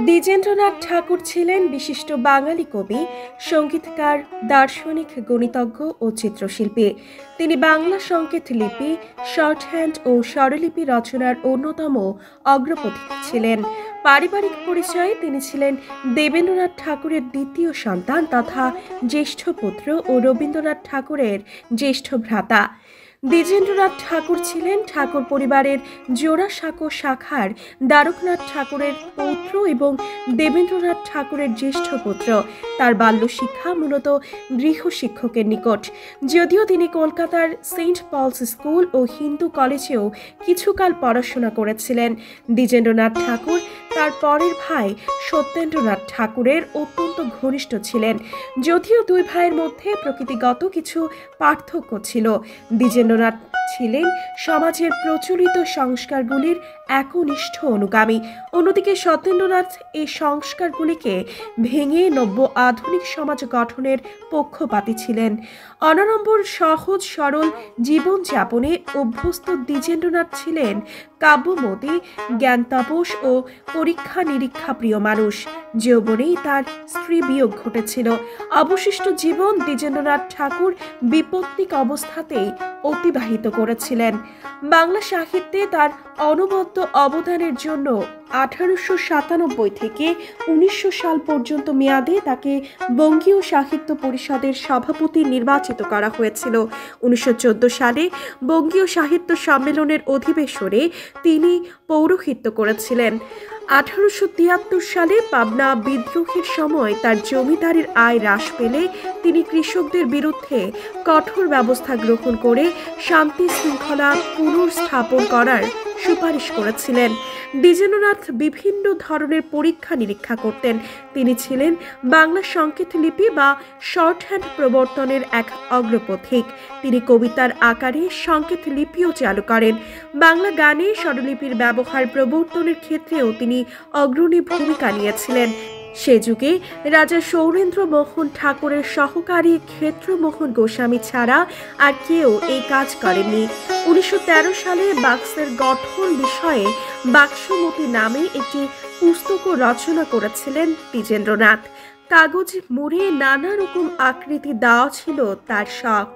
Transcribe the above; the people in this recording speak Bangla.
দ্বিজেন্দ্রনাথ ঠাকুর ছিলেন বিশিষ্ট বাঙালি কবি, সঙ্গীতকার, দার্শনিক, গণিতজ্ঞ ও চিত্রশিল্পী। তিনি বাংলা সংকেত লিপি, শর্টহ্যান্ড ও স্বরলিপি রচনার অন্যতম অগ্রপথিক ছিলেন। পারিবারিক পরিচয়ে তিনি ছিলেন দেবেন্দ্রনাথ ঠাকুরের দ্বিতীয় সন্তান তথা জ্যেষ্ঠ পুত্র ও রবীন্দ্রনাথ ঠাকুরের জ্যেষ্ঠ ভ্রাতা। দ্বিজেন্দ্রনাথ ঠাকুর ছিলেন ঠাকুর পরিবারের জোড়াসাঁকো শাখার দ্বারকনাথ ঠাকুরের পৌত্র এবং দেবেন্দ্রনাথ ঠাকুরের জ্যেষ্ঠ পুত্র। তার বাল্য শিক্ষা মূলত গৃহশিক্ষকের নিকট, যদিও তিনি কলকাতার সেন্ট পলস স্কুল ও হিন্দু কলেজেও কিছুকাল পড়াশোনা করেছিলেন। দ্বিজেন্দ্রনাথ ঠাকুর তার পরের ভাই সত্যেন্দ্রনাথ ঠাকুরের অত্যন্ত ঘনিষ্ঠ ছিলেন, যদিও দুই ভাইয়ের মধ্যে প্রকৃতিগত কিছু পার্থক্য ছিল। দ্বিজেন্দ্রনাথ ছিলেন সমাজের প্রচলিত সংস্কারগুলির একনিষ্ঠ অনুগামী, অন্যদিকে সত্যেন্দ্রনাথ এই সংস্কারগুলিকে ভেঙে নব্য আধুনিক সমাজ গঠনের পক্ষপাতী ছিলেন। অনাড়ম্বর সহজ সরল জীবনযাপনে অভ্যস্ত দ্বিজেন্দ্রনাথ ছিলেন কাব্যমতী, জ্ঞানতাপস ও পরীক্ষা নিরীক্ষা প্রিয় মানুষ। যৌবনেই তার স্ত্রী বিয়োগ ঘটেছিল। অবশিষ্ট জীবন দ্বিজেন্দ্রনাথ ঠাকুর বিপত্তিক অবস্থাতেই অতিবাহিত করেছিলেন। বাংলা সাহিত্যে তার অনবদ্য অবদানের জন্য 1897 থেকে 1900 সাল পর্যন্ত মেয়াদে তাকে বঙ্গীয় সাহিত্য পরিষদের সভাপতি নির্বাচিত করা হয়েছিল। 1914 সালে বঙ্গীয় সাহিত্য সম্মেলনের অধিবেশনে তিনি পৌরোহিত্য করেছিলেন। 1873 সালে পাবনা বিদ্রোহের সময় তার জমিদারির আয় হ্রাস পেলে তিনি কৃষকদের বিরুদ্ধে কঠোর ব্যবস্থা গ্রহণ করে শান্তি শৃঙ্খলা পুনর্স্থাপন করার সুপারিশ করেছিলেন। দ্বিজেন্দ্রনাথ বিভিন্ন ধরনের পরীক্ষা নিরীক্ষা করতেন। তিনি ছিলেন বাংলা সংকেত লিপি বা শর্টহ্যান্ড প্রবর্তনের এক অগ্রপথিক। তিনি কবিতার আকারে সংকেত লিপিও চালু করেন। বাংলা গানে স্বরলিপির ব্যবহার প্রবর্তনের ক্ষেত্রেও তিনি অগ্রণী ভূমিকা নিয়েছিলেন। সে যুগে রাজা সৌরেন্দ্র মোহন ঠাকুরের সহকারী ক্ষেত্রমোহন গোস্বামী ছাড়া আর কেউ এই কাজ করেননি। 1913 সালে বাক্সের গঠন বিষয়ে বাক্সমতি নামে একটি পুস্তকও রচনা করেছিলেন দ্বিজেন্দ্রনাথ। কাগজ মুড়ে নানা রকম আকৃতি দেওয়া ছিল তার শখ।